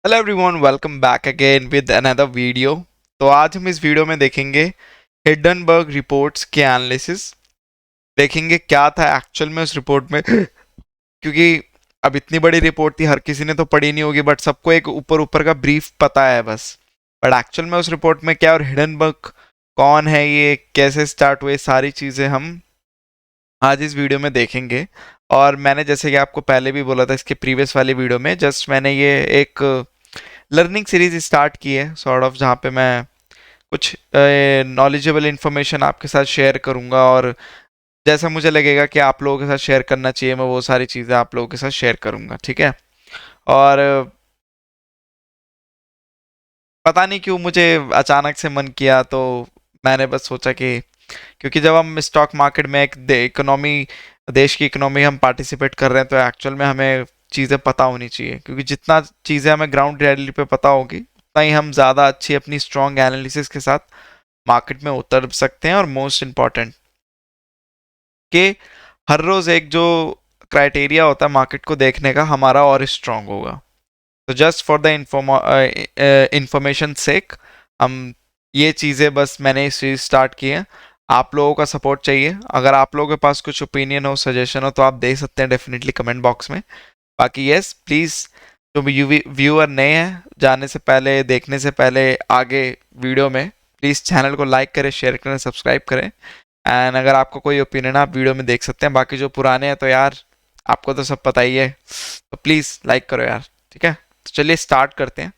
Hello everyone, welcome back again with another video. तो आज हम इस वीडियो में देखेंगे हिंडनबर्ग रिपोर्ट्स के एनालिसिस। देखेंगे क्या था एक्चुअल में उस रिपोर्ट में क्योंकि अब इतनी बड़ी रिपोर्ट थी, हर किसी ने तो पढ़ी नहीं होगी, बट सबको एक ऊपर ऊपर का ब्रीफ पता है बस। बट एक्चुअल में उस रिपोर्ट में क्या और हिंडनबर्ग कौन है, ये कैसे स्टार्ट हुए, सारी चीज़ें हम आज इस वीडियो में देखेंगे। और मैंने जैसे कि आपको पहले भी बोला था इसके प्रीवियस वाली वीडियो में, जस्ट मैंने ये एक लर्निंग सीरीज स्टार्ट की है सॉर्ट ऑफ, जहाँ पे मैं कुछ नॉलेजेबल इन्फॉर्मेशन आपके साथ शेयर करूँगा और जैसा मुझे लगेगा कि आप लोगों के साथ शेयर करना चाहिए, मैं वो सारी चीज़ें आप लोगों के साथ शेयर करूँगा, ठीक है। और पता नहीं क्यों मुझे अचानक से मन किया, तो मैंने बस सोचा कि क्योंकि जब हम स्टॉक मार्केट में एक देश की इकोनॉमी हम पार्टिसिपेट कर रहे हैं, तो एक्चुअल में हमें चीज़ें पता होनी चाहिए, क्योंकि जितना चीज़ें हमें ग्राउंड रियलिटी पे पता होगी उतना ही हम ज़्यादा अच्छी अपनी स्ट्रॉन्ग एनालिसिस के साथ मार्केट में उतर सकते हैं। और मोस्ट इम्पॉर्टेंट कि हर रोज़ एक जो क्राइटेरिया होता है मार्केट को देखने का हमारा और स्ट्रॉन्ग होगा। तो जस्ट फॉर द इंफॉर्मेशन सेक हम ये चीज़ें बस मैंने इस सीरीज स्टार्ट की है। आप लोगों का सपोर्ट चाहिए, अगर आप लोगों के पास कुछ ओपिनियन हो, सजेशन हो, तो आप दे सकते हैं डेफिनेटली कमेंट बॉक्स में। बाकी यस प्लीज़, जो व्यूअर नए हैं, जाने से पहले, देखने से पहले आगे वीडियो में प्लीज़ चैनल को लाइक करें, शेयर करें, सब्सक्राइब करें। एंड अगर आपको कोई ओपिनियन आप वीडियो में देख सकते हैं, बाकी जो पुराने हैं तो यार आपको तो सब पता ही है, तो प्लीज़ लाइक करो यार, ठीक है। तो चलिए स्टार्ट करते हैं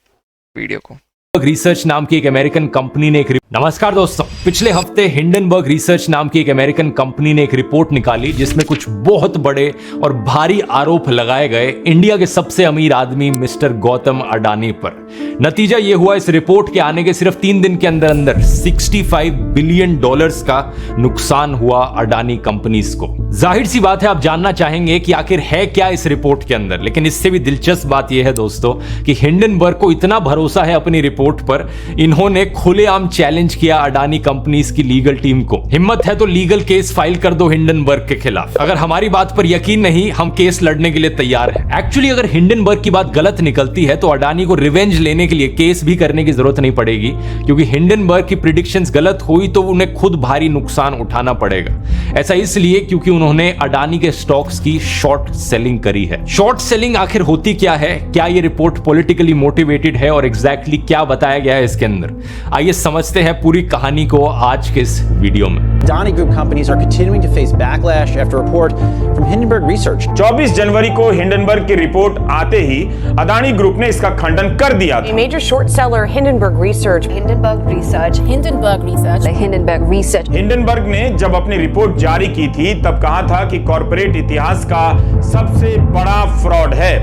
वीडियो को। रिसर्च नाम की एक अमेरिकन कंपनी ने नमस्कार दोस्तों, पिछले हफ्ते हिंडनबर्ग रिसर्च नाम की एक अमेरिकन कंपनी ने एक रिपोर्ट निकाली जिसमें कुछ बहुत बड़े और भारी आरोप लगाए गए इंडिया के सबसे अमीर आदमी मिस्टर गौतम अडानी पर। नतीजा यह हुआ, इस रिपोर्ट के आने के सिर्फ 3 दिन के अंदर अंदर $65 बिलियन का नुकसान हुआ अडानी कंपनीज को। जाहिर सी बात है आप जानना चाहेंगे कि आखिर है क्या इस रिपोर्ट के अंदर, लेकिन इससे भी दिलचस्प बात यह है दोस्तों कि हिंडनबर्ग को इतना भरोसा है अपनी रिपोर्ट पर, इन्होंने खुलेआम चैलेंज किया अडानी कंपनीज की लीगल टीम को। हिम्मत है तो लीगल केस फाइल कर दो हिंडनबर्ग के खिलाफ। अगर हमारी बात पर यकीन नहीं, हम केस लड़ने के लिए तैयार हैं। एक्चुअली अगर हिंडनबर्ग की बात गलत निकलती है तो अडानी को रिवेंज लेने के लिए केस भी करने की जरूरत नहीं पड़ेगी, क्योंकि हिंडनबर्ग की प्रिडिक्शंस गलत हुई तो उन्हें खुद भारी नुकसान उठाना पड़ेगा। ऐसा इसलिए क्योंकि उन्होंने अडानी के स्टॉक्स की शॉर्ट सेलिंग करी है। शॉर्ट सेलिंग आखिर होती क्या है, क्या ये रिपोर्ट पॉलिटिकली मोटिवेटेड है और एग्जैक्टली क्या बताया गया है इसके अंदर, आइए समझते हैं पूरी कहानी को आज के इस वीडियो में। Adani Group companies are continuing to face backlash after a report from Hindenburg Research. 24 जनवरी को हिंडनबर्ग की रिपोर्ट आते ही अदानी ग्रुप ने इसका खंडन कर दिया था। A major short seller, Hindenburg Research. Hindenburg Research. Hindenburg Research. The Hindenburg Research. Hindenburg ने जब अपनी रिपोर्ट जारी की थी तब कहा था कि कॉर्पोरेट इतिहास का सबसे बड़ा फ्रॉड है।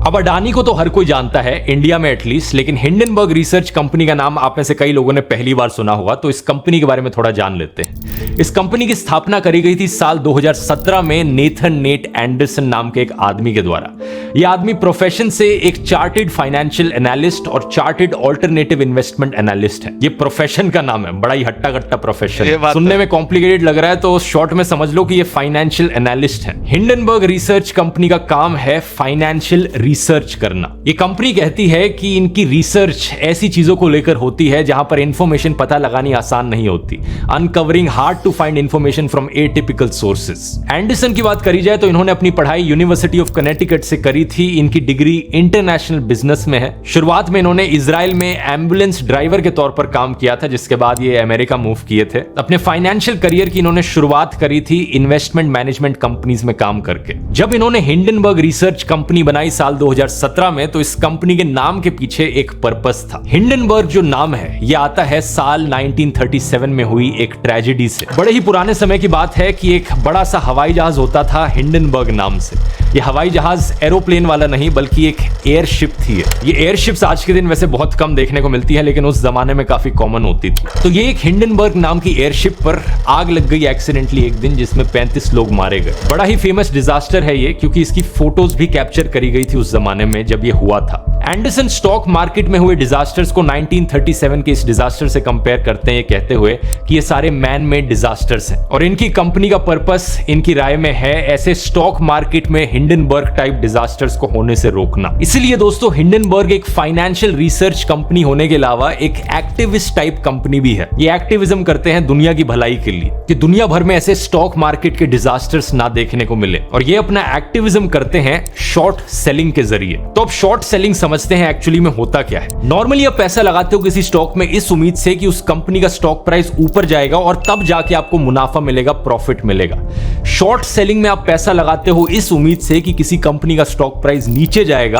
अब अडानी को तो हर कोई जानता है, इंडिया में एटलीस्ट, लेकिन हिंडनबर्ग रिसर्च कंपनी का नाम आप में से कई लोगों ने पहली बार सुना होगा, तो इस कंपनी के बारे में थोड़ा जान लेते हैं। इस कंपनी की स्थापना करी गई थी साल 2017 में नेथन नेट एंडरसन नाम के एक आदमी के द्वारा। यह आदमी प्रोफेशन से एक चार्टेड फाइनेंशियल एनालिस्ट और चार्टेड ऑल्टरनेटिव इन्वेस्टमेंट एनालिस्ट है। ये प्रोफेशन का नाम है, बड़ा ही हट्टा कट्टा प्रोफेशन है, सुनने में कॉम्प्लिकेटेड लग रहा है, तो शॉर्ट में समझ लो कि ये फाइनेंशियल एनालिस्ट है। हिंडनबर्ग रिसर्च कंपनी का काम है फाइनेंशियल रिसर्च करना। ये कंपनी कहती है कि इनकी रिसर्च ऐसी चीजों को लेकर होती है जहां पर इंफॉर्मेशन पता लगानी आसान नहीं होती, uncovering hard to find information from atypical sources. Anderson की बात करी जाए तो इन्होंने अपनी पढ़ाई यूनिवर्सिटी ऑफ कनेटिकट से करी थी। इनकी डिग्री इंटरनेशनल बिजनेस में है। शुरुआत में इन्होंने इजराइल में एम्बुलेंस ड्राइवर के तौर पर काम किया था, जिसके बाद ये अमेरिका मूव किए थे। अपने फाइनेंशियल करियर की इन्होंने शुरुआत करी थी इन्वेस्टमेंट मैनेजमेंट कंपनीज में काम करके। जब इन्होंने हिंडनबर्ग रिसर्च कंपनी बनाई साल 2017 में, तो इस कंपनी के नाम के पीछे एक पर्पस था। हिंडनबर्ग जो नाम है यह आता है साल 1937 में हुई एक ट्रेजेडी से। बड़े ही पुराने समय की बात है कि एक बड़ा सा हवाई जहाज होता था हिंडनबर्ग नाम से। यह हवाई जहाज एरोप्लेन वाला नहीं बल्कि एक एयरशिप थी। ये एयरशिप्स आज के दिन वैसे बहुत कम देखने को मिलती है, लेकिन उस जमाने में काफी कॉमन होती थी। तो ये एक हिंडनबर्ग नाम की एयरशिप पर आग लग गई एक्सीडेंटली एक दिन, जिसमें 35 लोग मारे गए। बड़ा ही फेमस डिजास्टर है ये, क्योंकि इसकी फोटोज भी कैप्चर करी गई थी उस जमाने में जब ये हुआ था। एंडरसन स्टॉक मार्केट में हुए डिजास्टर्स को 1937 के इस डिजास्टर से कंपेयर करते हैं, ये कहते हुए कि ये सारे मैन मेड डिजास्टर्स हैं और इनकी कंपनी का पर्पस इनकी राय में है ऐसे स्टॉक मार्केट में हिंडनबर्ग टाइप डिजास्टर्स को होने से रोकना। इसीलिए दोस्तों हिंडनबर्ग एक फाइनेंशियल रिसर्च कंपनी होने के अलावा एक एक्टिविस्ट टाइप कंपनी भी है। ये एक्टिविज्म करते हैं दुनिया की भलाई के लिए कि दुनिया भर में ऐसे स्टॉक मार्केट के डिजास्टर्स ना देखने को मिले, और ये अपना एक्टिविज्म करते हैं शॉर्ट सेलिंग के जरिए। तो अब शॉर्ट सेलिंग समझते हैं एक्चुअली में होता क्या है। नॉर्मली आप पैसा लगाते हो किसी स्टॉक में इस उम्मीद से कि उस कंपनी का स्टॉक प्राइस ऊपर जाएगा और तब जाके आपको मुनाफा मिलेगा, प्रॉफिट मिलेगा। शॉर्ट सेलिंग में आप पैसा लगाते हो इस उम्मीद से कि किसी कंपनी का स्टॉक प्राइस नीचे जाएगा।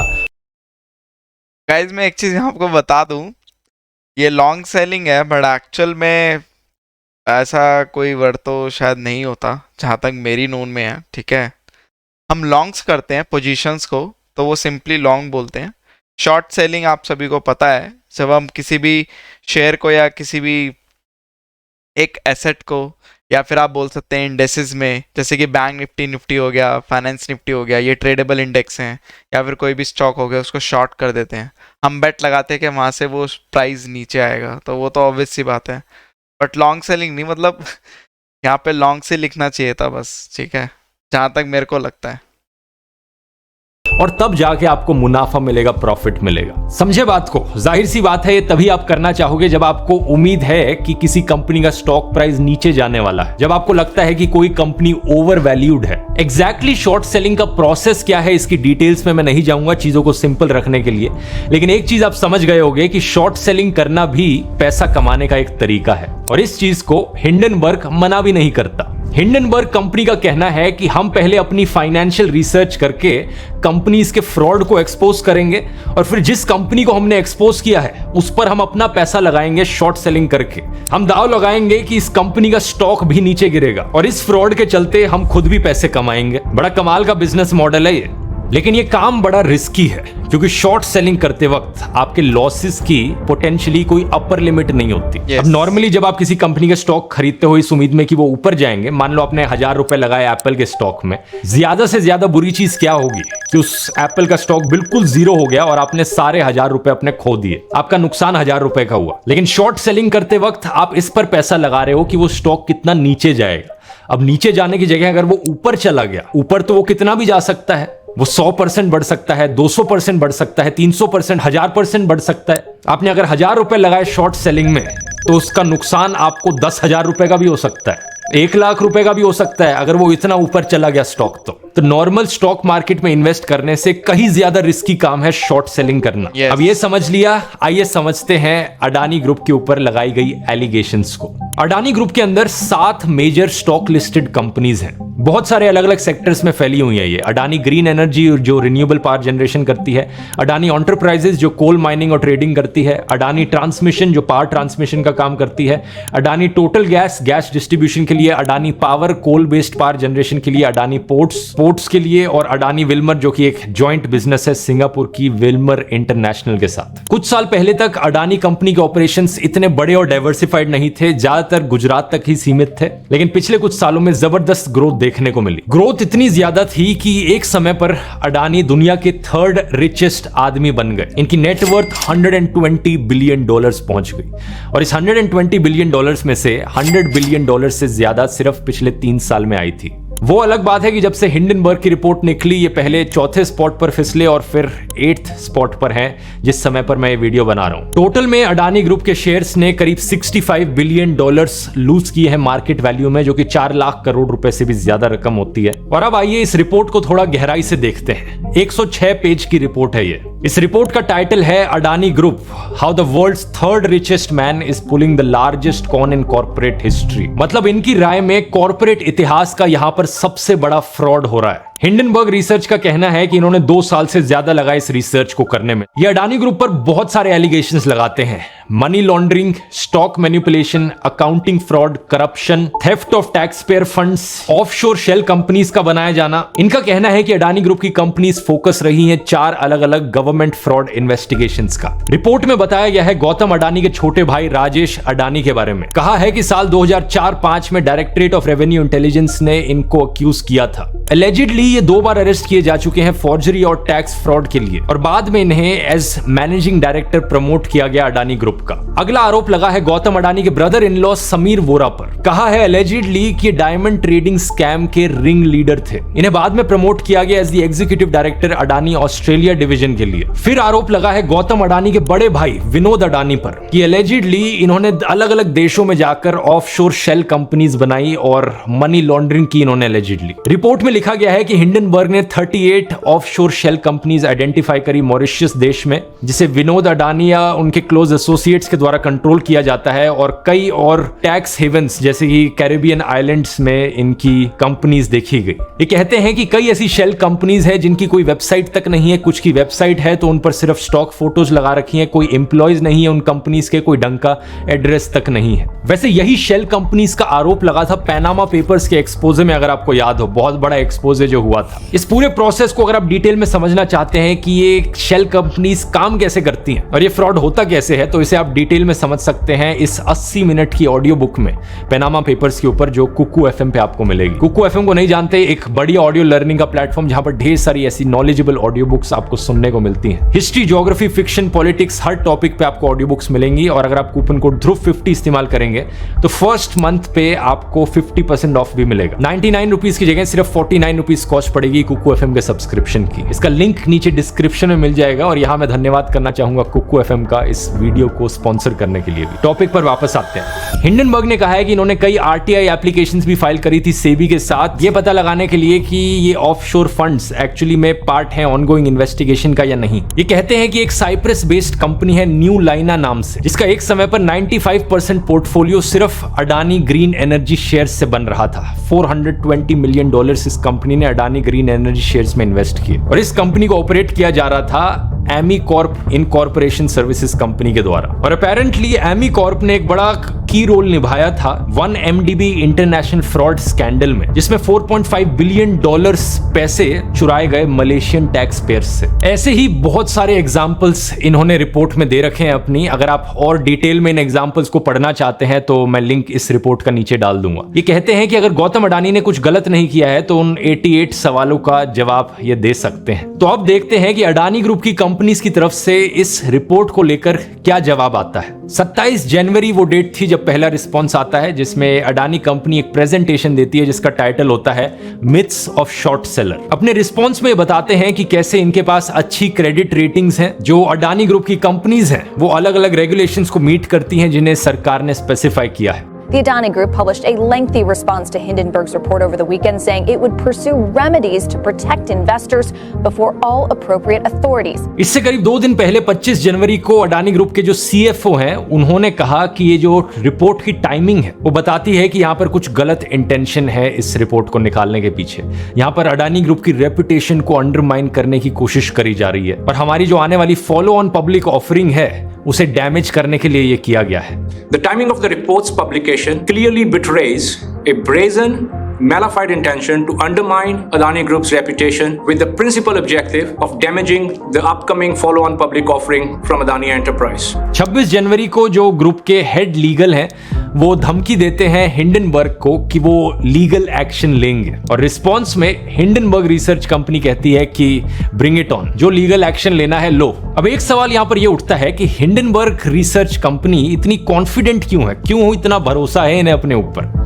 गाइज मैं एक चीज आपको बता दूं, ये लॉन्ग सेलिंग है, बट एक्चुअल में ऐसा कोई वर्ड तो शायद नहीं होता जहां तक मेरी नोन में है। ठीक है, हम लॉन्ग्स करते हैं पोजीशंस को, तो वो सिंपली लॉन्ग बोलते हैं। शॉर्ट सेलिंग आप सभी को पता है, जब हम किसी भी शेयर को या किसी भी एक एसेट को, या फिर आप बोल सकते हैं इंडेक्सेस में, जैसे कि बैंक निफ्टी हो गया, फाइनेंस निफ्टी हो गया, ये ट्रेडेबल इंडेक्स हैं, या फिर कोई भी स्टॉक हो गया, उसको शॉर्ट कर देते हैं। हम बेट लगाते हैं कि वहाँ से वो प्राइस नीचे आएगा, तो वो तो ऑब्वियस सी बात है। बट लॉन्ग सेलिंग नहीं, मतलब यहाँ पे लॉन्ग से लिखना चाहिए था बस। ठीक है, जहाँ तक मेरे को लगता है। और तब जाके आपको मुनाफा मिलेगा, प्रॉफिट मिलेगा। समझे बात को? जाहिर सी बात है ये तभी आप करना चाहोगे जब आपको उम्मीद है कि किसी कंपनी का स्टॉक प्राइस नीचे जाने वाला है, जब आपको लगता है कि कोई कंपनी ओवर वैल्यूड है। एग्जैक्टली शॉर्ट सेलिंग का प्रोसेस क्या है इसकी डिटेल्स में मैं नहीं जाऊंगा, चीजों को सिंपल रखने के लिए। लेकिन एक चीज आप समझ गए होंगे कि शॉर्ट सेलिंग करना भी पैसा कमाने का एक तरीका है, और इस चीज को हिंडनबर्ग मना भी नहीं करता। हिंडनबर्ग कंपनी का कहना है कि हम पहले अपनी फाइनेंशियल रिसर्च करके कंपनीज के फ्रॉड को एक्सपोज करेंगे, और फिर जिस कंपनी को हमने एक्सपोज किया है उस पर हम अपना पैसा लगाएंगे शॉर्ट सेलिंग करके। हम दाव लगाएंगे कि इस कंपनी का स्टॉक भी नीचे गिरेगा, और इस फ्रॉड के चलते हम खुद भी पैसे कमाएंगे। बड़ा कमाल का बिजनेस मॉडल है ये, लेकिन ये काम बड़ा रिस्की है, क्योंकि शॉर्ट सेलिंग करते वक्त आपके लॉसेस की पोटेंशियली कोई अपर लिमिट नहीं होती। Yes. अब नॉर्मली जब आप किसी कंपनी के स्टॉक खरीदते हो इस उम्मीद में कि वो ऊपर जाएंगे, मान लो आपने 1000 रुपए लगाए एप्पल के स्टॉक में, ज्यादा से ज्यादा बुरी चीज क्या होगी कि उस एप्पल का स्टॉक बिल्कुल जीरो हो गया और आपने सारे 1000 रुपए अपने खो दिए, आपका नुकसान 1000 रुपए का हुआ। लेकिन शॉर्ट सेलिंग करते वक्त आप इस पर पैसा लगा रहे हो कि वो स्टॉक कितना नीचे जाएगा। अब नीचे जाने की जगह अगर वो ऊपर चला गया, ऊपर तो वो कितना भी जा सकता है, वो 100% बढ़ सकता है, 200% बढ़ सकता है, 300%, 1000% बढ़ सकता है। आपने अगर 1000 रुपए लगाए शॉर्ट सेलिंग में, तो उसका नुकसान आपको 10,000 रुपए का भी हो सकता है, 1 लाख रुपए का भी हो सकता है, अगर वो इतना ऊपर चला गया स्टॉक। तो नॉर्मल स्टॉक मार्केट में इन्वेस्ट करने से कहीं ज्यादा रिस्की काम है शॉर्ट सेलिंग करना। Yes. अब ये समझ लिया, आइए समझते हैं अडानी ग्रुप के ऊपर लगाई गई एलिगेशंस को। अडानी ग्रुप के अंदर 7 मेजर स्टॉक लिस्टेड कंपनीज हैं, बहुत सारे अलग अलग सेक्टर्स में फैली हुई है ये। अडानी ग्रीन एनर्जी जो रिन्यूएबल पावर जनरेशन करती है, अडानी एंटरप्राइजेज जो कोल माइनिंग और ट्रेडिंग करती है, अडानी ट्रांसमिशन जो पावर ट्रांसमिशन का काम करती है, अडानी टोटल गैस डिस्ट्रीब्यूशन के लिए, Adani power coal based power generation के लिए, अडानी पोर्ट्स के लिए, और अडानी विल्मर जो कि एक जॉइंट बिजनेस है सिंगापुर की विल्मर इंटरनेशनल के साथ। कुछ साल पहले तक अडानी कंपनी के ऑपरेशंस इतने बड़े और डाइवर्सिफाइड नहीं थे, ज्यादातर गुजरात तक ही सीमित थे। लेकिन पिछले कुछ सालों में जबरदस्त ग्रोथ देखने को मिली। ग्रोथ इतनी ज्यादा थी कि एक समय पर अडानी दुनिया के 3rd रिचेस्ट आदमी बन गए। इनकी नेटवर्थ $120 बिलियन पहुंच गई, और इस $120 बिलियन में से $100 बिलियन से ज्यादा सिर्फ पिछले 3 साल में आई थी। वो अलग बात है कि जब से हिंडनबर्ग की रिपोर्ट निकली, ये पहले 4थे स्पॉट पर फिसले और फिर 8th स्पॉट पर हैं जिस समय पर मैं ये वीडियो बना रहा हूं। टोटल में अडानी ग्रुप के शेयर्स ने करीब $65 बिलियन लूज किए हैं मार्केट वैल्यू में, जो कि 4 लाख करोड़ रुपए से भी ज्यादा रकम होती है। और अब आइए इस रिपोर्ट को थोड़ा गहराई से देखते हैं। 106 पेज की रिपोर्ट है ये। इस रिपोर्ट का टाइटल है Adani group, how the world's 3rd richest man is pulling the largest con in corporate history. मतलब इनकी राय में कॉर्पोरेट इतिहास का यहां पर सबसे बड़ा फ्रॉड हो रहा है। हिंडनबर्ग रिसर्च का कहना है कि इन्होंने 2 साल से ज्यादा लगा इस रिसर्च को करने में। ये अडानी ग्रुप पर बहुत सारे एलिगेशंस लगाते हैं, money laundering, stock manipulation, accounting fraud, corruption, theft of tax payer funds, offshore shell companies का बनाया जाना। इनका कहना है कि अडानी ग्रुप की कंपनीज फोकस रही हैं 4 अलग अलग गवर्नमेंट फ्रॉड इन्वेस्टिगेशंस का। रिपोर्ट में बताया गया है गौतम अडानी के छोटे भाई राजेश अडानी के बारे में। कहा है कि साल 2004-5 में डायरेक्टरेट ऑफ रेवेन्यू इंटेलिजेंस ने इनको अक्यूज किया था। एलिजिडली ये 2 बार अरेस्ट किए जा चुके हैं फॉर्जरी और टैक्स फ्रॉड के लिए, और बाद में इन्हें एज मैनेजिंग डायरेक्टर प्रमोट किया गया अडानी ग्रुप का। अगला आरोप लगा है गौतम अडानी के brother in law Samir Vora पर। कहा है एलिजिडली कि डायमंड ट्रेडिंग स्कैम के रिंग लीडर थे। इन्हें बाद में प्रमोट किया गया as the executive director Adani Australia division के लिए। फिर आरोप लगा है गौतम अडानी के बड़े भाई विनोद अडानी पर कि एलिजिडली इन्होंने अलग अलग देशों में जाकर ऑफशोर शेल कंपनीज बनाई और मनी लॉन्ड्रिंग की इन्होंने एलिजिडली। रिपोर्ट में लिखा गया है कि हिंडनबर्ग ने 38 ऑफशोर शेल कंपनीज आइडेंटिफाई करी मॉरिशस देश में, जिसे विनोद अडानी या उनके क्लोज एसोसिएट्स के द्वारा कंट्रोल किया जाता है, और कई और टैक्स हेवंस जैसे कि कैरिबियन आइलैंड्स में इनकी कंपनीज देखी गई। ये कहते हैं कि कई ऐसी शेल कंपनीज है जिनकी कोई वेबसाइट तक नहीं है, कुछ की वेबसाइट है तो उन पर सिर्फ स्टॉक फोटोज लगा रखी हैं, कोई एम्प्लॉयज नहीं है उन कंपनीज के, कोई ढंग का एड्रेस तक नहीं है। वैसे यही शेल कंपनीज का आरोप लगा था पैनामा पेपर्स के एक्सपोजे में, अगर आपको याद हो, बहुत बड़ा एक्सपोजे जो हुआ था। इस पूरे प्रोसेस को अगर आप डिटेल में समझना चाहते हैं कि ये शेल कंपनीज काम कैसे करती हैं और ये फ्रॉड होता कैसे है, तो इसे आप डिटेल में समझ सकते हैं इस 80 मिनट की ऑडियो बुक में पैनामा पेपर्स के ऊपर, जो कुकू एफएम पे आपको मिलेगी। कुकू एफएम को नहीं जानते, एक बढ़िया ऑडियो लर्निंग का प्लेटफॉर्म जहां पर ढेर सारी ऐसी नॉलेजेबल ऑडियो बुक्स आपको सुनने को मिलती हैं। हिस्ट्री, ज्योग्राफी, फिक्शन, पॉलिटिक्स, हर टॉपिक पे आपको ऑडियो बुक्स मिलेंगी। और अगर आप कूपन कोड ध्रुव50 इस्तेमाल करेंगे तो फर्स्ट मंथ पे आपको 50% ऑफ भी मिलेगा। 99 रुपीज की जगह सिर्फ 49 रुपीज कॉस्ट पड़ेगी कुकू एफएम के सब्सक्रिप्शन की। इसका लिंक नीचे डिस्क्रिप्शन में मिल जाएगा। और यहां मैं धन्यवाद करना चाहूंगा कुकू एफएम का इस वीडियो को स्पॉन्सर करने के लिए भी। टॉपिक पर वापस आते हैं। हिंडनबर्ग ने कहा है कि इन्होंने कई आरटीआई एप्लीकेशंस भी फाइल करी थी सेबी के साथ, ये पता लगाने के लिए कि ये ऑफशोर फंड्स एक्चुअली में पार्ट है ऑनगोइंग इन्वेस्टिगेशन का या नहीं। ये कहते हैं कि एक साइप्रस बेस्ड कंपनी है न्यू लाइना नाम से, जिसका एक समय पर 95% पोर्टफोलियो सिर्फ अडानी ग्रीन एनर्जी शेयर्स से बन रहा था। $420 मिलियन इस कंपनी ने अडानी ग्रीन एनर्जी शेयर्स में इन्वेस्ट किए, और इस कंपनी को ऑपरेट किया जा रहा था Amicorp incorporation services company के द्वारा। और अपेरेंटली एमी कॉर्प ने एक बड़ा की रोल निभाया था 1MDB इंटरनेशनल फ्रॉड स्कैंडल में, जिसमें $4.5 बिलियन पैसे चुराए गए मलेशियन टैक्स पेयर्स से। ऐसे ही बहुत सारे एग्जांपल्स इन्होंने रिपोर्ट में दे रखे हैं अपनी। अगर आप और डिटेल में इन एग्जांपल्स को पढ़ना चाहते हैं तो मैं लिंक इस रिपोर्ट का नीचे डाल दूंगा। ये कहते हैं कि अगर गौतम अडानी ने कुछ गलत नहीं किया है तो उन 88 सवालों का जवाब ये दे सकते हैं। तो अब देखते हैं कि अडानी ग्रुप की कंपनीज की तरफ से इस रिपोर्ट को लेकर क्या जवाब आता है। 27 जनवरी वो डेट थी जब पहला रिस्पॉन्स आता है, जिसमें अडानी कंपनी एक प्रेजेंटेशन देती है जिसका टाइटल होता है मिथ्स ऑफ शॉर्ट सेलर। अपने रिस्पॉन्स में बताते हैं कि कैसे इनके पास अच्छी क्रेडिट रेटिंग्स हैं। जो अडानी ग्रुप की कंपनीज हैं वो अलग अलग रेगुलेशंस को मीट करती हैं जिन्हें सरकार ने स्पेसिफाई किया है। The Adani Group published a lengthy response to Hindenburg's report over the weekend, saying it would pursue remedies to protect investors before all appropriate authorities. इससे करीब 2 दिन पहले 25 जनवरी को अडानी ग्रुप के जो CFO हैं उन्होंने कहा कि ये जो रिपोर्ट की टाइमिंग है वो बताती है कि यहाँ पर कुछ गलत इंटेंशन है इस रिपोर्ट को निकालने के पीछे। यहाँ पर अडानी ग्रुप की रेपुटेशन को अंडरमाइन करने की कोशिश करी जा रही है और हमारी जो आने वाली फॉलो ऑन पब्लिक ऑफरिंग है उसे डैमेज करने के लिए ये किया गया है। The timing of the report's publication clearly betrays a brazen, malafide intention to undermine Adani Group's reputation with the principal objective of damaging the upcoming follow-on public offering from Adani Enterprise. 26 जनवरी को जो group के head legal हैं वो धमकी देते हैं Hindenburg को कि वो लीगल एक्शन लेंगे, और रिस्पॉन्स में हिंडनबर्ग रिसर्च कंपनी कहती है कि ब्रिंग इट ऑन, जो लीगल एक्शन लेना है लो। अब एक सवाल यहां पर ये उठता है कि हिंडनबर्ग रिसर्च कंपनी इतनी कॉन्फिडेंट क्यों है, क्यों इतना भरोसा है इन्हें अपने ऊपर।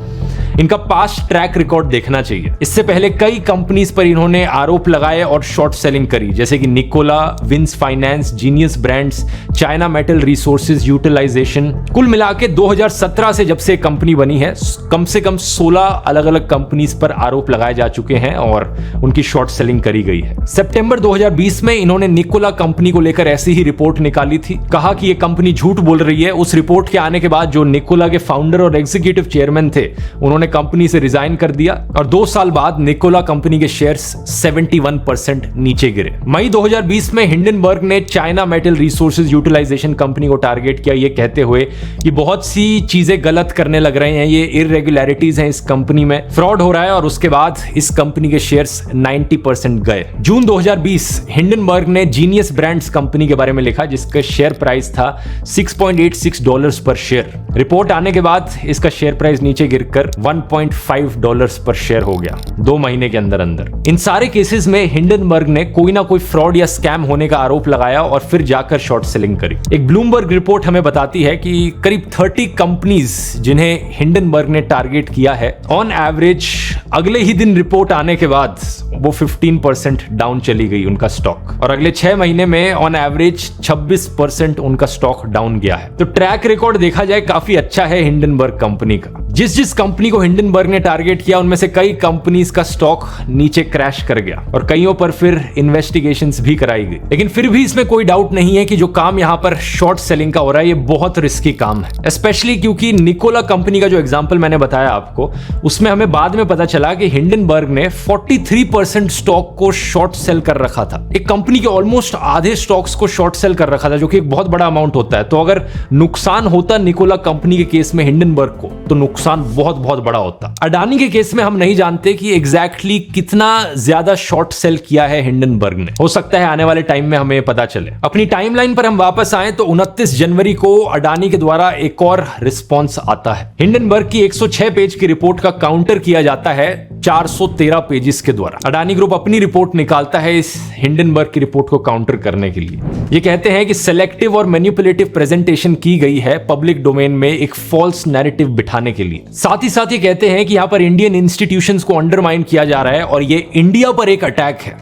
इनका पास्ट ट्रैक रिकॉर्ड देखना चाहिए। इससे पहले कई कंपनीज पर इन्होंने आरोप लगाए और शॉर्ट सेलिंग करी, जैसे कि Nikola, Wins Finance, Genius Brands, China Metal Resources Utilization. कुल मिला के 2017 से जब से कंपनी बनी है कम से कम 16 अलग अलग कंपनीज पर आरोप लगाए जा चुके हैं और उनकी शॉर्ट सेलिंग करी गई है। सितंबर 2020 में इन्होंने निकोला कंपनी को लेकर ऐसी ही रिपोर्ट निकाली थी, कहा कि यह कंपनी झूठ बोल रही है। उस रिपोर्ट के आने के बाद जो निकोला के फाउंडर और एग्जीक्यूटिव चेयरमैन थे उन्होंने कंपनी से रिजाइन कर दिया और 2 साल बाद निकोला कंपनी के शेयर्स 71% नीचे गिरे। मई 2020 में हिंडनबर्ग ने China Metal Resources Utilization company को टारगेट किया, ये कहते हुए कि बहुत सी चीजें गलत करने लग रहे हैं, ये इररेगुलरिटीज हैं इस कंपनी में, फ्रॉड हो रहा है, और उसके बाद इस कंपनी के शेयर्स 90% गए। जून 2020 हिंडनबर्ग ने जीनियस ब्रांड्स कंपनी के बारे में लिखा जिसका शेयर प्राइस था $6.86 पर शेयर। रिपोर्ट आने के बाद इसका शेयर प्राइस नीचे गिरकर $1.5 पर शेयर हो गया 2 महीने के अंदर अंदर। इन सारे केसेस में हिंडनबर्ग ने कोई ना कोई फ्रॉड या स्कैम होने का आरोप लगाया और फिर जाकर शॉर्ट सेलिंग करी। एक ब्लूमबर्ग रिपोर्ट हमें बताती है कि करीब 30 कंपनीज जिन्हें हिंडनबर्ग ने टारगेट किया है, ऑन एवरेज अगले ही दिन रिपोर्ट आने के बाद वो 15% डाउन चली गई उनका स्टॉक, और अगले 6 महीने में ऑन एवरेज 26% उनका स्टॉक डाउन गया है। तो ट्रैक रिकॉर्ड देखा जाए काफी अच्छा है हिंडनबर्ग कंपनी का। जिस कंपनी को हिंडनबर्ग ने टारगेट किया उनमें से कई कंपनीज का स्टॉक नीचे क्रैश कर गया और कईयों पर फिर इन्वेस्टिगेशंस भी कराई गई। लेकिन फिर भी इसमें कोई डाउट नहीं है कि जो काम यहां पर शॉर्ट सेलिंग का हो रहा है ये बहुत रिस्की काम है, स्पेशली क्योंकि निकोला कंपनी का जो एग्जांपल मैंने बताया आपको, उसमें हमें बाद में पता चला कि हिंडनबर्ग ने 43% स्टॉक को शॉर्ट सेल कर रखा था। एक कंपनी के ऑलमोस्ट आधे स्टॉक्स को शॉर्ट सेल कर रखा था, जो कि एक बहुत बड़ा अमाउंट होता है। तो अगर नुकसान होता निकोला कंपनी के केस में हिंडनबर्ग को, तो नुकसान बहुत बहुत बड़ा होता। अडानी के केस में हम नहीं जानते कि एग्जैक्टली कितना ज्यादा शॉर्ट सेल किया है हिंडनबर्ग ने, हो सकता है आने वाले टाइम में हमें पता चले। अपनी टाइमलाइन पर हम वापस आए तो 29 जनवरी को अडानी के द्वारा एक और रिस्पॉन्स आता है। हिंडनबर्ग की 106 पेज की रिपोर्ट का काउंटर किया जाता है 413 पेजेस के द्वारा। अडानी ग्रुप अपनी रिपोर्ट निकालता है इस हिंडनबर्ग की रिपोर्ट को काउंटर करने के लिए। ये कहते हैं कि सेलेक्टिव और मैनिपुलेटिव प्रेजेंटेशन की गई है पब्लिक डोमेन में एक फॉल्स नैरेटिव बिठाने के लिए। साथ ही साथ ये कहते हैं कि यहां पर इंडियन इंस्टीट्यूशंस को अंडरमाइन किया जा रहा है और ये इंडिया पर एक अटैक है,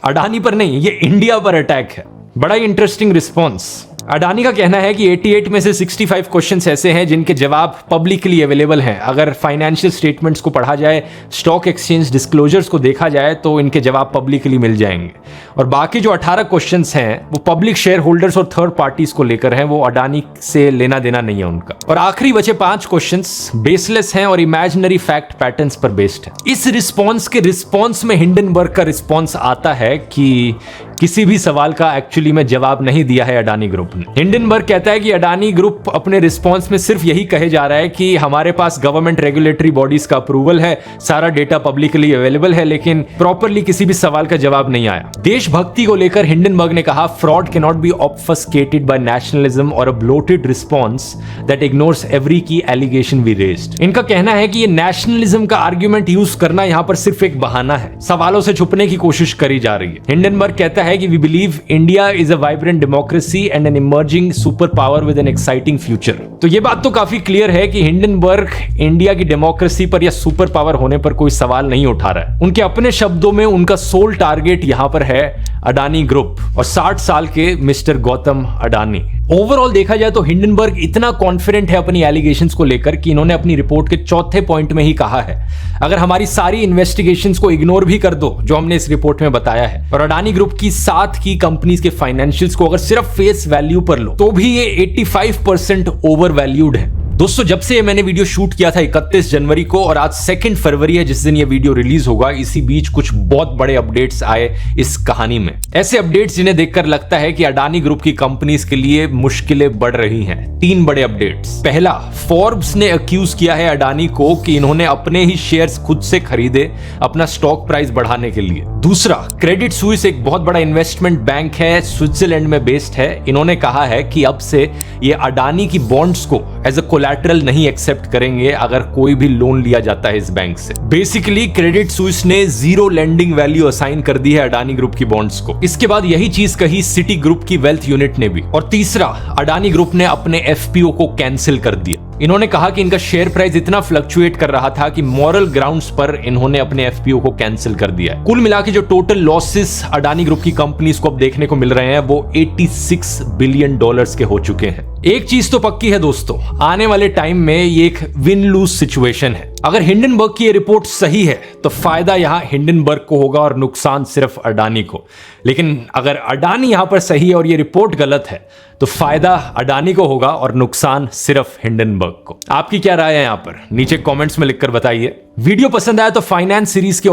अडानी पर नहीं, ये इंडिया पर अटैक है। बड़ा ही इंटरेस्टिंग रिस्पॉन्स। अडानी का कहना है कि 88 में से 65 क्वेश्चंस ऐसे हैं जिनके जवाब पब्लिकली अवेलेबल हैं। अगर फाइनेंशियल स्टेटमेंट्स को पढ़ा जाए, स्टॉक एक्सचेंज डिस्क्लोजर्स को देखा जाए तो इनके जवाब पब्लिकली मिल जाएंगे। और बाकी जो 18 क्वेश्चंस हैं वो पब्लिक शेयर होल्डर्स और थर्ड पार्टीज को लेकर हैं, वो अडानी से लेना देना नहीं है उनका। और आखिरी बचे 5 क्वेश्चंस बेसलेस हैं और इमेजिनरी फैक्ट पैटर्न्स पर बेस्ड है। इस रिस्पॉन्स के रिस्पॉन्स में हिंडनबर्ग का रिस्पॉन्स आता है कि किसी भी सवाल का एक्चुअली में जवाब नहीं दिया है अडानी ग्रुप ने। हिंडनबर्ग कहता है कि अडानी ग्रुप अपने रिस्पॉन्स में सिर्फ यही कहे जा रहा है कि हमारे पास गवर्नमेंट रेगुलेटरी बॉडीज का अप्रूवल है, सारा डेटा पब्लिकली अवेलेबल है, लेकिन प्रॉपरली किसी भी सवाल का जवाब नहीं आया। देशभक्ति को लेकर हिंडनबर्ग ने कहा, fraud can not be obfuscated by nationalism और a bloated response that ignores every key allegation we raised. इनका कहना है कि ये नेशनलिज्म का आर्ग्यूमेंट यूज करना यहां पर सिर्फ एक बहाना है, सवालों से छुपने की कोशिश करी जा रही है। हिंडनबर्ग कहता है कि we believe India is a vibrant democracy and an emerging super power with an exciting future. तो ये बात तो काफी क्लियर है कि हिंडनबर्ग इंडिया की डेमोक्रेसी पर या सुपर पावर होने पर कोई सवाल नहीं उठा रहा है। उनके अपने शब्दों में उनका सोल टारगेट यहां पर है अडानी ग्रुप और 60 साल के मिस्टर गौतम अडानी। ओवरऑल देखा जाए तो हिंडनबर्ग इतना कॉन्फिडेंट है अपनी एलिगेशंस को लेकर कि इन्होंने अपनी रिपोर्ट के चौथे पॉइंट में ही कहा है, अगर हमारी सारी इन्वेस्टिगेशंस को इग्नोर भी कर दो जो हमने इस रिपोर्ट में बताया है, और अडानी ग्रुप की 7 की कंपनीज के फाइनेंशियल्स को अगर सिर्फ फेस वैल्यू पर लो, तो भी ये 85% ओवर वैल्यूड है। दोस्तों, जब से मैंने वीडियो शूट किया था 31 जनवरी को और आज 2 फरवरी है जिस दिन ये वीडियो रिलीज होगा, इसी बीच कुछ बहुत बड़े अपडेट्स आए इस कहानी में। ऐसे अपडेट्स जिन्हें देखकर लगता है कि अडानी ग्रुप की कंपनीज के लिए मुश्किलें बढ़ रही हैं। 3 बड़े अपडेट्स। पहला, फोर्ब्स ने अक्यूज किया है अडानी को कि इन्होंने अपने ही शेयर्स खुद से खरीदे अपना स्टॉक प्राइस बढ़ाने के लिए। दूसरा, क्रेडिट स्विस एक बहुत बड़ा इन्वेस्टमेंट बैंक है, स्विट्जरलैंड में बेस्ड है। इन्होंने कहा है कि अब से ये अडानी की बॉन्ड्स को एज अ कोलैटरल नहीं एक्सेप्ट करेंगे अगर कोई भी लोन लिया जाता है इस बैंक से। बेसिकली क्रेडिट स्विस ने 0 लेंडिंग वैल्यू असाइन कर दी है अडानी ग्रुप की बॉन्ड्स को। इसके बाद यही चीज कही सिटी ग्रुप की वेल्थ यूनिट ने भी। और तीसरा, अडानी ग्रुप ने अपने एफपीओ को कैंसिल कर दिया। इन्होंने कहा कि इनका शेयर प्राइस इतना फ्लक्चुएट कर रहा था कि मॉरल ग्राउंड्स पर इन्होंने अपने एफपीओ को कैंसिल कर दिया है। कुल मिला के जो टोटल लॉसेस अडानी ग्रुप की कंपनीज को अब देखने को मिल रहे हैं वो $86 बिलियन के हो चुके हैं। एक चीज तो पक्की है दोस्तों, आने वाले टाइम में ये एक विन लूज सिचुएशन है। अगर हिंडनबर्ग की ये रिपोर्ट सही है तो फायदा यहां हिंडनबर्ग को होगा और नुकसान सिर्फ अडानी को। लेकिन अगर अडानी यहां पर सही है और ये रिपोर्ट गलत है तो फायदा अडानी को होगा और नुकसान सिर्फ हिंडनबर्ग को। आपकी क्या राय है यहां पर, नीचे कमेंट्स में लिखकर बताइए। वीडियो पसंद आया तो फाइनेंस सीरीज के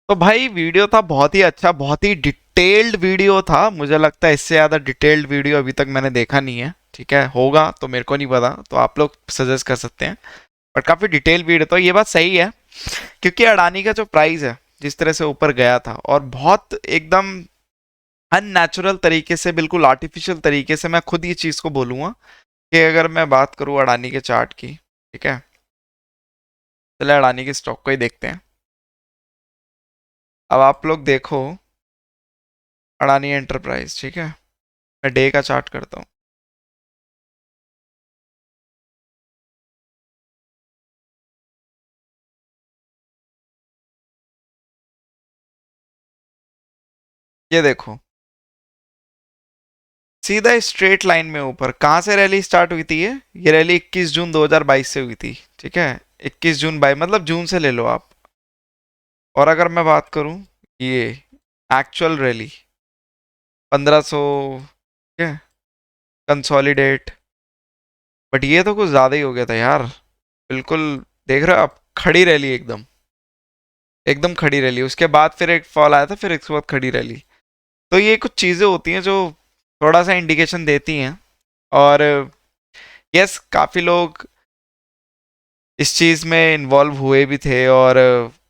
तो भाई वीडियो था बहुत ही अच्छा, बहुत ही डिटेल्ड वीडियो था। मुझे लगता है इससे ज़्यादा डिटेल्ड वीडियो अभी तक मैंने देखा नहीं है। ठीक है, होगा तो मेरे को नहीं पता, तो आप लोग सजेस्ट कर सकते हैं, पर काफ़ी डिटेल वीडियो। तो ये बात सही है क्योंकि अडानी का जो प्राइस है जिस तरह से ऊपर गया था और बहुत एकदम अननेचुरल तरीके से, बिल्कुल आर्टिफिशियल तरीके से, मैं खुद ये चीज़ को बोलूँगा कि अगर मैं बात करूँ अडानी के चार्ट की, ठीक है, चले अडानी के स्टॉक को ही देखते हैं। अब आप लोग देखो अडानी एंटरप्राइज, ठीक है, मैं डे का चार्ट करता हूँ। ये देखो सीधा स्ट्रेट लाइन में ऊपर, कहाँ से रैली स्टार्ट हुई थी? ये रैली 21 जून 2022 से हुई थी, ठीक है, 21 जून 22 मतलब जून से ले लो आप। और अगर मैं बात करूं ये एक्चुअल रैली 1500, ठीक है, कंसोलिडेट, बट ये तो कुछ ज़्यादा ही हो गया था यार। बिल्कुल देख रहे हो आप, खड़ी रैली एकदम एकदम खड़ी रैली, उसके बाद फिर एक फॉल आया था, फिर इसके बाद खड़ी रैली। तो ये कुछ चीज़ें होती हैं जो थोड़ा सा इंडिकेशन देती हैं। और यस, काफ़ी लोग इस चीज़ में इन्वॉल्व हुए भी थे और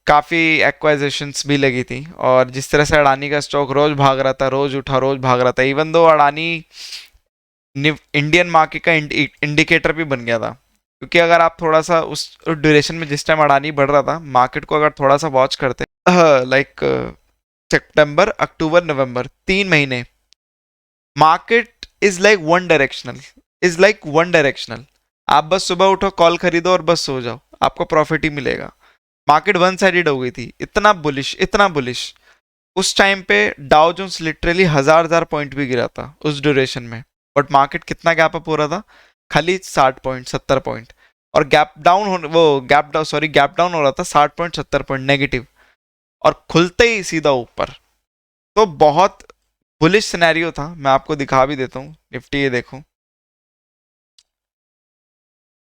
काफ़ी एक्वाइजेशंस भी लगी थी। और जिस तरह से अडानी का स्टॉक रोज़ भाग रहा था, रोज़ उठा रोज़ भाग रहा था, even though Adani Indian market का इंडिकेटर भी बन गया था। क्योंकि अगर आप थोड़ा सा उस ड्यूरेशन में जिस टाइम अडानी बढ़ रहा था, मार्केट को अगर थोड़ा सा वॉच करते लाइक सितंबर, अक्टूबर, नवंबर, 3 महीने, market is like one directional. आप बस सुबह उठो, कॉल खरीदो और बस सो जाओ, आपको प्रॉफिट ही मिलेगा। मार्केट वन साइडेड हो गई थी, इतना बुलिश, इतना बुलिश। उस टाइम पे डाउ जोन्स लिटरली हजार पॉइंट भी गिरा था उस ड्यूरेशन में, बट मार्केट कितना गैप अप हो रहा था? खाली 60 पॉइंट, 70 पॉइंट। और गैप डाउन हो रहा था 60 पॉइंट, 70 पॉइंट नेगेटिव, और खुलते ही सीधा ऊपर। तो बहुत बुलिश सिनेरियो था। मैं आपको दिखा भी देता हूँ निफ्टी, ये देखो,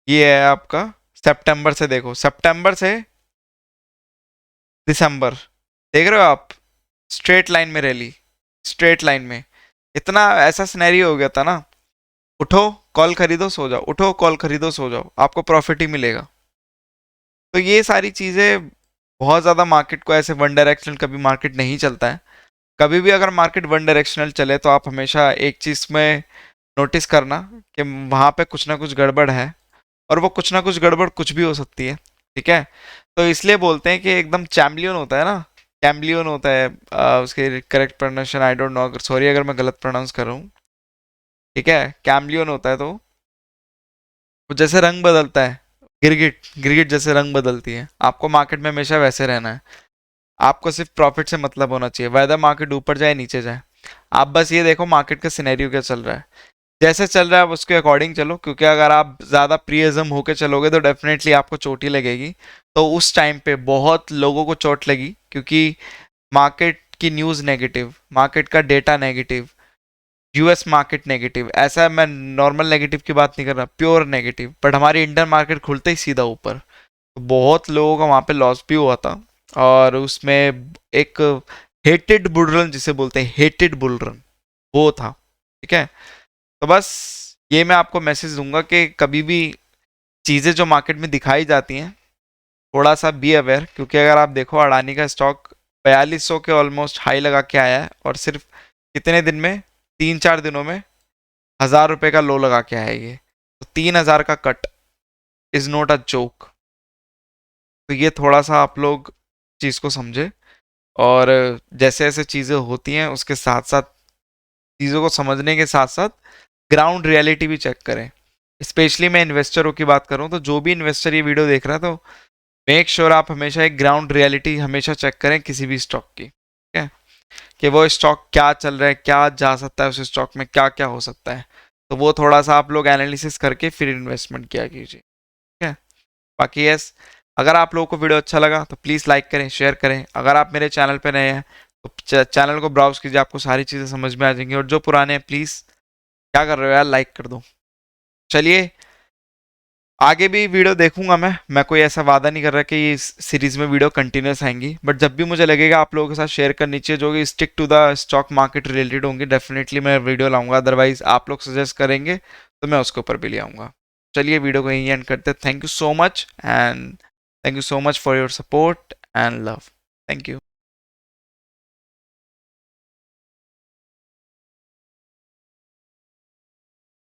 ये है आपका सितंबर से, देखो सितंबर से दिसंबर, देख रहे हो आप, स्ट्रेट लाइन में रैली, स्ट्रेट लाइन में। इतना ऐसा सिनेरियो हो गया था ना, उठो कॉल खरीदो सो जाओ, उठो कॉल खरीदो सो जाओ, आपको प्रॉफिट ही मिलेगा। तो ये सारी चीज़ें बहुत ज़्यादा मार्केट को ऐसे वन डायरेक्शनल कभी मार्केट नहीं चलता है। कभी भी अगर मार्केट वन डायरेक्शनल चले तो आप हमेशा एक चीज़ में नोटिस करना कि वहाँ पे कुछ ना कुछ गड़बड़ है, और वो कुछ ना कुछ गड़बड़ कुछ भी हो सकती है, ठीक है। तो इसलिए बोलते हैं कि एकदम चैम्पियन होता है ना, कैम्बिलियन होता है, उसके correct pronunciation I don't know, अगर सॉरी अगर मैं गलत प्रोनाउंस कर रहा हूँ, ठीक है, कैम्बिलियन होता है। तो वो जैसे रंग बदलता है, गिरगिट गिरगिट जैसे रंग बदलती है, आपको मार्केट में हमेशा वैसे रहना है। आपको सिर्फ प्रॉफिट से मतलब होना चाहिए, वेदर मार्केट ऊपर जाए नीचे जाए। आप बस ये देखो मार्केट का सिनेरियो क्या चल रहा है, जैसे चल रहा है आप उसके अकॉर्डिंग चलो। क्योंकि अगर आप ज़्यादा प्रीएजम होके चलोगे तो डेफिनेटली आपको चोट ही लगेगी। तो उस टाइम पे बहुत लोगों को चोट लगी, क्योंकि मार्केट की न्यूज़ नेगेटिव, मार्केट का data negative, US market negative. ऐसा मैं नॉर्मल नेगेटिव की बात नहीं कर रहा, प्योर नेगेटिव। बट हमारी इंडियन मार्केट खुलते ही सीधा ऊपर, तो बहुत लोगों का वहाँ पे लॉस भी हुआ था। और उसमें एक हेटेड बुल रन जिसे बोलते हैं, हेटेड बुल रन, वो था, ठीक है। तो बस ये मैं आपको मैसेज दूंगा कि कभी भी चीज़ें जो मार्केट में दिखाई जाती हैं, थोड़ा सा बी अवेयर। क्योंकि अगर आप देखो अडानी का स्टॉक 4200 के ऑलमोस्ट हाई लगा के आया है, और सिर्फ कितने दिन में, 3-4 दिनों में 1000 रुपये का लो लगा के आया है ये। तो 3000 का cut is not a joke. तो ये थोड़ा सा आप लोग चीज़ को समझे, और जैसे जैसे चीज़ें होती हैं उसके साथ साथ, चीज़ों को समझने के साथ साथ ग्राउंड रियलिटी भी चेक करें। स्पेशली मैं इन्वेस्टरों की बात करूं तो जो भी इन्वेस्टर ये वीडियो देख रहा है, तो मेक श्योर आप हमेशा एक ग्राउंड रियलिटी हमेशा चेक करें किसी भी स्टॉक की, ठीक है, कि वो स्टॉक क्या चल रहा है, क्या जा सकता है उस स्टॉक में, क्या क्या हो सकता है। तो वो थोड़ा सा आप लोग एनालिसिस करके फिर इन्वेस्टमेंट किया कीजिए, ठीक है। बाकी यस, अगर आप लोगों को वीडियो अच्छा लगा तो प्लीज़ लाइक करें, शेयर करें। अगर आप मेरे चैनल पर नए हैं तो चैनल को ब्राउज कीजिए, आपको सारी चीज़ें समझ में आ जाएंगी। और जो पुराने हैं प्लीज़ क्या कर रहे हो यार, लाइक कर दो। चलिए, आगे भी वीडियो देखूंगा मैं कोई ऐसा वादा नहीं कर रहा कि इस सीरीज में वीडियो कंटिन्यूस आएंगी, बट जब भी मुझे लगेगा आप लोगों के साथ शेयर करनी चाहिए जो कि stick to the stock market related होंगी, डेफिनेटली मैं वीडियो लाऊंगा। अदरवाइज आप लोग सजेस्ट करेंगे तो मैं उसके ऊपर भी ले आऊँगा। चलिए वीडियो को यहीं एंड करते हैं। Thank you so much, and thank you so much for your support and love. Thank you.